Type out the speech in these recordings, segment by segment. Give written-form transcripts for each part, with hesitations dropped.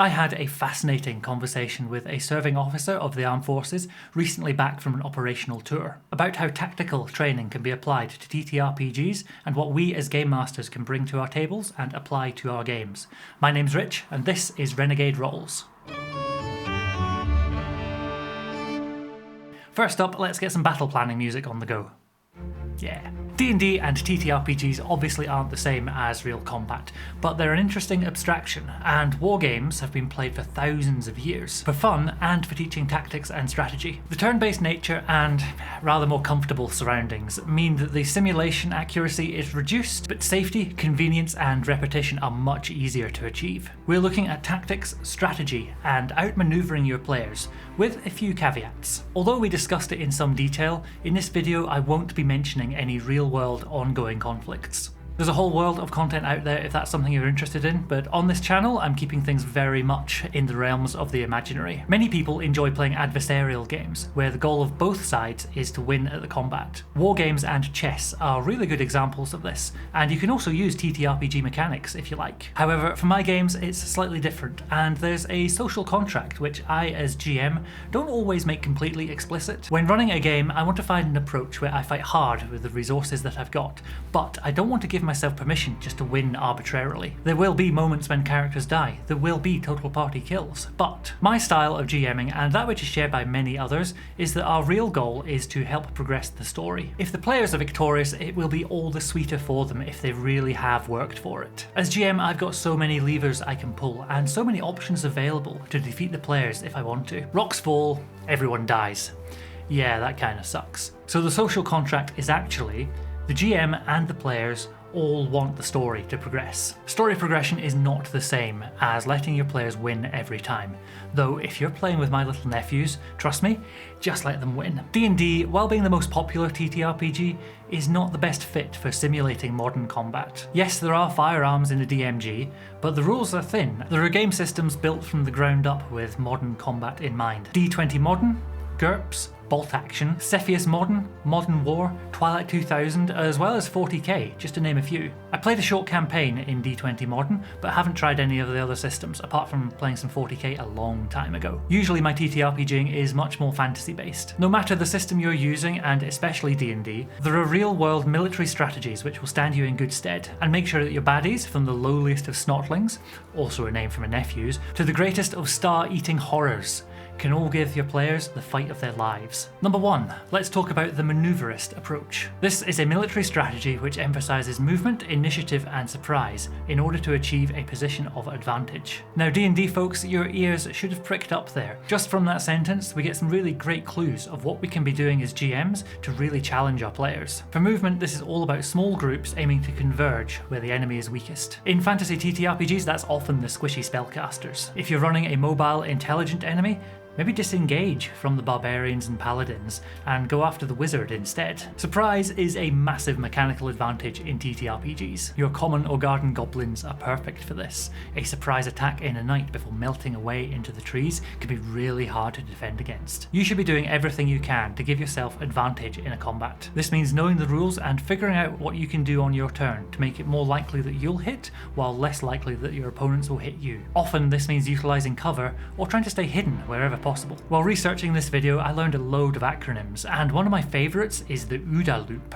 I had a fascinating conversation with a serving officer of the armed forces recently back from an operational tour about how tactical training can be applied to TTRPGs and what we as game masters can bring to our tables and apply to our games. My name's Rich and this is Renegade Rolls. First up, let's get some battle planning music on the go. Yeah. D&D and TTRPGs obviously aren't the same as real combat, but they're an interesting abstraction, and wargames have been played for thousands of years, for fun and for teaching tactics and strategy. The turn-based nature and rather more comfortable surroundings mean that the simulation accuracy is reduced, but safety, convenience and repetition are much easier to achieve. We're looking at tactics, strategy, and outmaneuvering your players, with a few caveats. Although we discussed it in some detail, in this video I won't be mentioning any real-world ongoing conflicts. There's a whole world of content out there if that's something you're interested in, but on this channel I'm keeping things very much in the realms of the imaginary. Many people enjoy playing adversarial games, where the goal of both sides is to win at the combat. War games and chess are really good examples of this, and you can also use TTRPG mechanics if you like. However, for my games it's slightly different, and there's a social contract which I as GM don't always make completely explicit. When running a game I want to find an approach where I fight hard with the resources that I've got, but I don't want to give myself permission just to win arbitrarily. There will be moments when characters die, there will be total party kills, but my style of GMing, and that which is shared by many others, is that our real goal is to help progress the story. If the players are victorious, it will be all the sweeter for them if they really have worked for it. As GM, I've got so many levers I can pull, and so many options available to defeat the players if I want to. Rocks fall, everyone dies. Yeah, that kind of sucks. So the social contract is actually the GM and the players all want the story to progress. Story progression is not the same as letting your players win every time, though if you're playing with my little nephews, trust me, just let them win. D&D, while being the most popular TTRPG, is not the best fit for simulating modern combat. Yes, there are firearms in a DMG, but the rules are thin. There are game systems built from the ground up with modern combat in mind. D20 Modern, GURPS, Bolt Action, Cepheus Modern, Modern War, Twilight 2000, as well as 40k, just to name a few. I played a short campaign in D20 Modern, but haven't tried any of the other systems, apart from playing some 40k a long time ago. Usually my TTRPGing is much more fantasy based. No matter the system you're using, and especially D&D, there are real world military strategies which will stand you in good stead, and make sure that your baddies, from the lowliest of snotlings, also a name for my nephews, to the greatest of star-eating horrors, can all give your players the fight of their lives. Number 1, let's talk about the maneuverist approach. This is a military strategy which emphasises movement, initiative and surprise in order to achieve a position of advantage. Now D&D folks, your ears should have pricked up there. Just from that sentence we get some really great clues of what we can be doing as GMs to really challenge our players. For movement, this is all about small groups aiming to converge where the enemy is weakest. In fantasy TTRPGs that's often the squishy spellcasters. If you're running a mobile, intelligent enemy, maybe disengage from the barbarians and paladins and go after the wizard instead. Surprise is a massive mechanical advantage in TTRPGs. Your common or garden goblins are perfect for this. A surprise attack in a night before melting away into the trees can be really hard to defend against. You should be doing everything you can to give yourself advantage in a combat. This means knowing the rules and figuring out what you can do on your turn to make it more likely that you'll hit, while less likely that your opponents will hit you. Often this means utilising cover or trying to stay hidden wherever possible. While researching this video, I learned a load of acronyms, and one of my favourites is the OODA loop.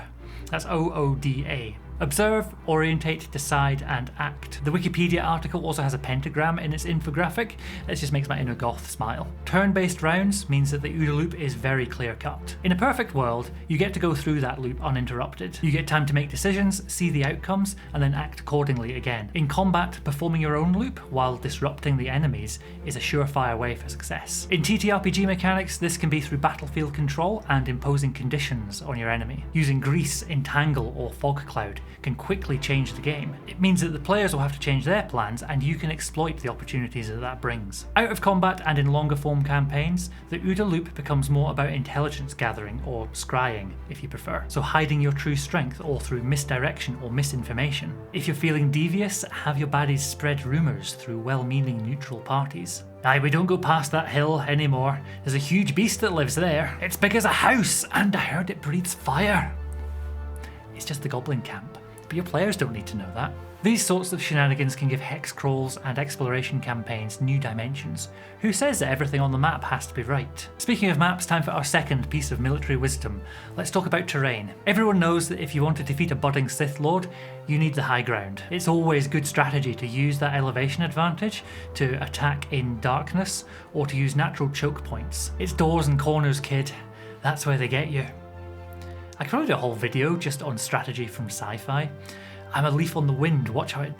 That's OODA. Observe, orientate, decide, and act. The Wikipedia article also has a pentagram in its infographic. It just makes my inner goth smile. Turn-based rounds means that the OODA loop is very clear-cut. In a perfect world, you get to go through that loop uninterrupted. You get time to make decisions, see the outcomes, and then act accordingly again. In combat, performing your own loop while disrupting the enemies is a surefire way for success. In TTRPG mechanics, this can be through battlefield control and imposing conditions on your enemy. Using grease, entangle, or fog cloud can quickly change the game. It means that the players will have to change their plans and you can exploit the opportunities that brings. Out of combat and in longer form campaigns, the OODA loop becomes more about intelligence gathering, or scrying if you prefer, so hiding your true strength or through misdirection or misinformation. If you're feeling devious, have your baddies spread rumours through well-meaning neutral parties. Aye, we don't go past that hill anymore. There's a huge beast that lives there. It's big as a house, and I heard it breathes fire. It's just the goblin camp. but your players don't need to know that. These sorts of shenanigans can give hex crawls and exploration campaigns new dimensions. Who says that everything on the map has to be right? Speaking of maps, time for our second piece of military wisdom. Let's talk about terrain. Everyone knows that if you want to defeat a budding Sith Lord, you need the high ground. It's always good strategy to use that elevation advantage to attack in darkness or to use natural choke points. It's doors and corners, kid. That's where they get you. I could probably do a whole video just on strategy from sci-fi. I'm a leaf on the wind, watch how it...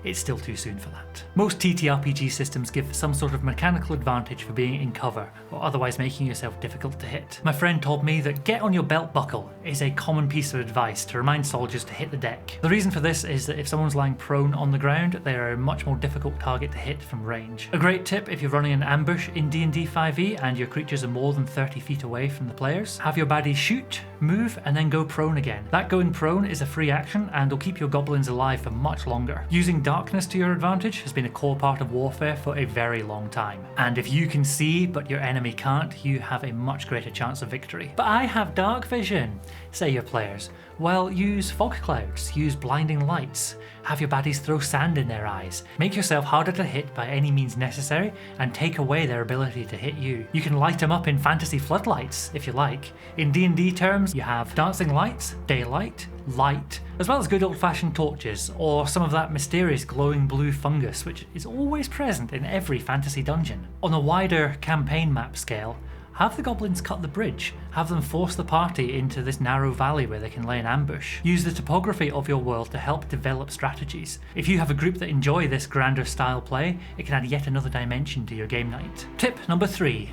It's still too soon for that. Most TTRPG systems give some sort of mechanical advantage for being in cover, or otherwise making yourself difficult to hit. My friend told me that get on your belt buckle is a common piece of advice to remind soldiers to hit the deck. The reason for this is that if someone's lying prone on the ground, they are a much more difficult target to hit from range. A great tip if you're running an ambush in D&D 5e and your creatures are more than 30 feet away from the players, have your baddies shoot, move, and then go prone again. That going prone is a free action and will keep your goblins alive for much longer. Using darkness to your advantage has been a core part of warfare for a very long time. And if you can see but your enemy can't, you have a much greater chance of victory. But I have dark vision, say your players. Well, use fog clouds, use blinding lights, have your baddies throw sand in their eyes, make yourself harder to hit by any means necessary, and take away their ability to hit you. You can light them up in fantasy floodlights, if you like. In D&D terms, you have dancing lights, daylight, light, as well as good old-fashioned torches, or some of that mysterious glowing blue fungus which is always present in every fantasy dungeon. On a wider campaign map scale, have the goblins cut the bridge, have them force the party into this narrow valley where they can lay an ambush. Use the topography of your world to help develop strategies. If you have a group that enjoy this grander style play, it can add yet another dimension to your game night. Tip number 3.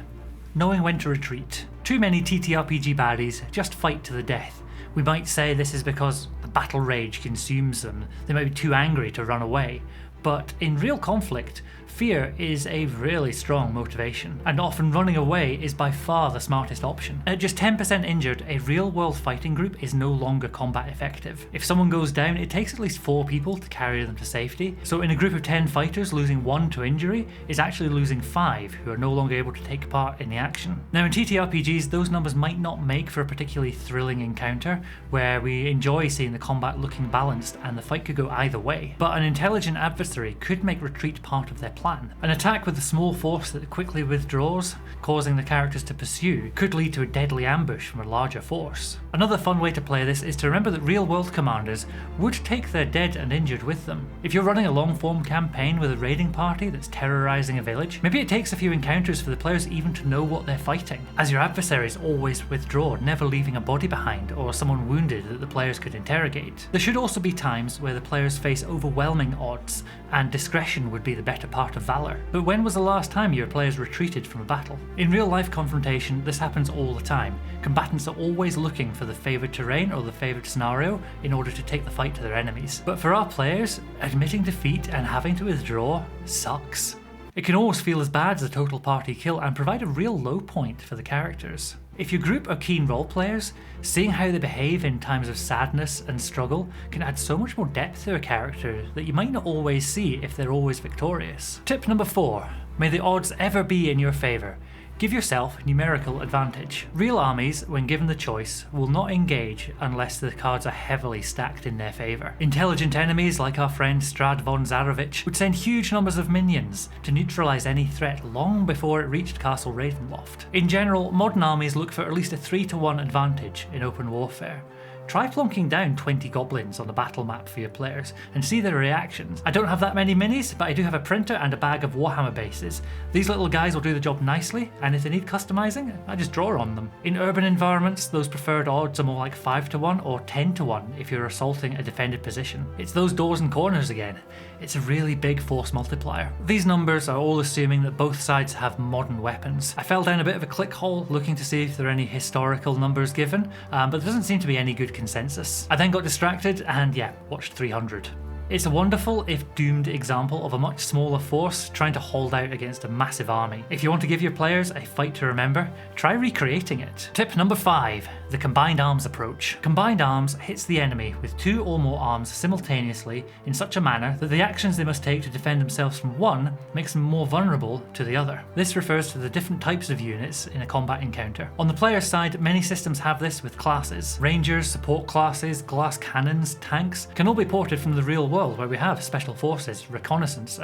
Knowing when to retreat. Too many TTRPG baddies just fight to the death. We might say this is because the battle rage consumes them, they might be too angry to run away. But in real conflict, fear is a really strong motivation, and often running away is by far the smartest option. At just 10% injured, a real-world fighting group is no longer combat effective. If someone goes down, it takes at least 4 people to carry them to safety, so in a group of 10 fighters, losing 1 to injury is actually losing 5 who are no longer able to take part in the action. Now in TTRPGs, those numbers might not make for a particularly thrilling encounter, where we enjoy seeing the combat looking balanced and the fight could go either way, but an intelligent adversary could make retreat part of their plan. An attack with a small force that quickly withdraws, causing the characters to pursue, could lead to a deadly ambush from a larger force. Another fun way to play this is to remember that real-world commanders would take their dead and injured with them. If you're running a long-form campaign with a raiding party that's terrorizing a village, maybe it takes a few encounters for the players even to know what they're fighting, as your adversaries always withdraw, never leaving a body behind or someone wounded that the players could interrogate. There should also be times where the players face overwhelming odds and discretion would be the better part of valor. But when was the last time your players retreated from a battle? In real life confrontation, this happens all the time. Combatants are always looking for the favoured terrain or the favoured scenario in order to take the fight to their enemies. But for our players, admitting defeat and having to withdraw sucks. It can almost feel as bad as a total party kill and provide a real low point for the characters. If your group are keen role players, seeing how they behave in times of sadness and struggle can add so much more depth to a character that you might not always see if they're always victorious. Tip number 4. May the odds ever be in your favour. Give yourself numerical advantage. Real armies, when given the choice, will not engage unless the cards are heavily stacked in their favour. Intelligent enemies like our friend Strad von Zarovich would send huge numbers of minions to neutralise any threat long before it reached Castle Ravenloft. In general, modern armies look for at least a 3-to-1 advantage in open warfare. Try plonking down 20 goblins on the battle map for your players and see their reactions. I don't have that many minis, but I do have a printer and a bag of Warhammer bases. These little guys will do the job nicely, and if they need customizing, I just draw on them. In urban environments, those preferred odds are more like 5-to-1 or 10-to-1 if you're assaulting a defended position. It's those doors and corners again. It's a really big force multiplier. These numbers are all assuming that both sides have modern weapons. I fell down a bit of a click hole looking to see if there are any historical numbers given, but there doesn't seem to be any good consensus. I then got distracted and watched 300. It's a wonderful, if doomed, example of a much smaller force trying to hold out against a massive army. If you want to give your players a fight to remember, try recreating it. Tip number 5. the combined arms approach. Combined arms hits the enemy with 2 or more arms simultaneously in such a manner that the actions they must take to defend themselves from one makes them more vulnerable to the other. This refers to the different types of units in a combat encounter. On the player's side, many systems have this with classes. Rangers, support classes, glass cannons, tanks can all be ported from the real world where we have special forces, reconnaissance,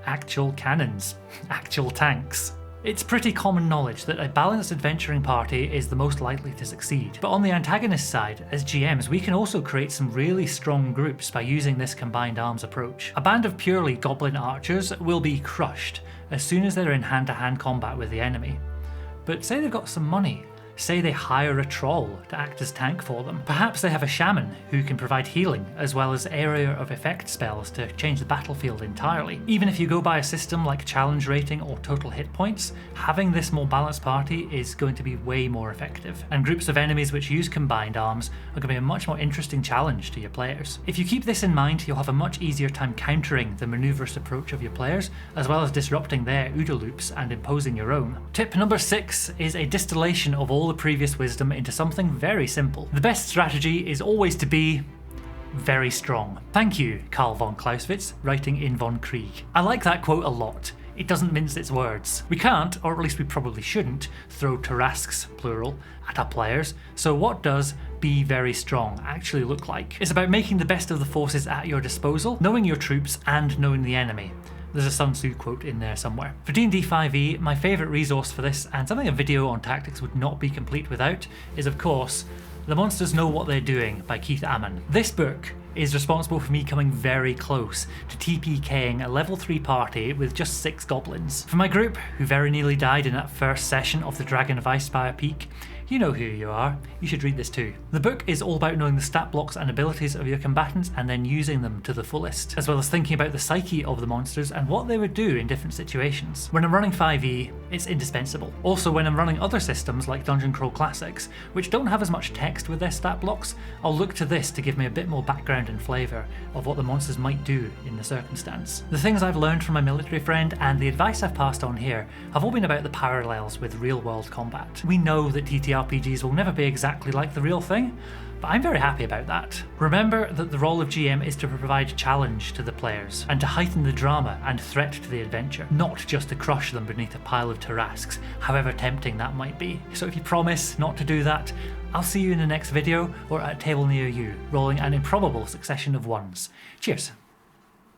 actual cannons, actual tanks. It's pretty common knowledge that a balanced adventuring party is the most likely to succeed. But on the antagonist side, as GMs, we can also create some really strong groups by using this combined arms approach. A band of purely goblin archers will be crushed as soon as they're in hand-to-hand combat with the enemy. But say they've got some money. Say they hire a troll to act as tank for them. Perhaps they have a shaman who can provide healing, as well as area of effect spells to change the battlefield entirely. Even if you go by a system like challenge rating or total hit points, having this more balanced party is going to be way more effective. And groups of enemies which use combined arms are going to be a much more interesting challenge to your players. If you keep this in mind, you'll have a much easier time countering the maneuverist approach of your players, as well as disrupting their OODA loops and imposing your own. Tip number 6 is a distillation of all the previous wisdom into something very simple. The best strategy is always to be very strong. Thank you, Karl von Clausewitz, writing in Von Krieg. I like that quote a lot. It doesn't mince its words. We can't, or at least we probably shouldn't, throw Tarrasques, plural, at our players, so what does be very strong actually look like? It's about making the best of the forces at your disposal, knowing your troops and knowing the enemy. There's a Sun Tzu quote in there somewhere. For D&D 5e, my favourite resource for this, and something a video on tactics would not be complete without, is of course, The Monsters Know What They're Doing by Keith Ammon. This book is responsible for me coming very close to TPKing a level 3 party with just 6 goblins. For my group, who very nearly died in that first session of the Dragon of Icespire Peak, you know who you are, you should read this too. The book is all about knowing the stat blocks and abilities of your combatants and then using them to the fullest, as well as thinking about the psyche of the monsters and what they would do in different situations. When I'm running 5e, it's indispensable. Also, when I'm running other systems like Dungeon Crawl Classics, which don't have as much text with their stat blocks, I'll look to this to give me a bit more background and flavour of what the monsters might do in the circumstance. The things I've learned from my military friend and the advice I've passed on here have all been about the parallels with real world combat. We know that TTRPGs will never be exactly like the real thing, but I'm very happy about that. Remember that the role of GM is to provide challenge to the players and to heighten the drama and threat to the adventure, not just to crush them beneath a pile of Tarrasques, however tempting that might be. So if you promise not to do that, I'll see you in the next video or at a table near you, rolling an improbable succession of ones. Cheers.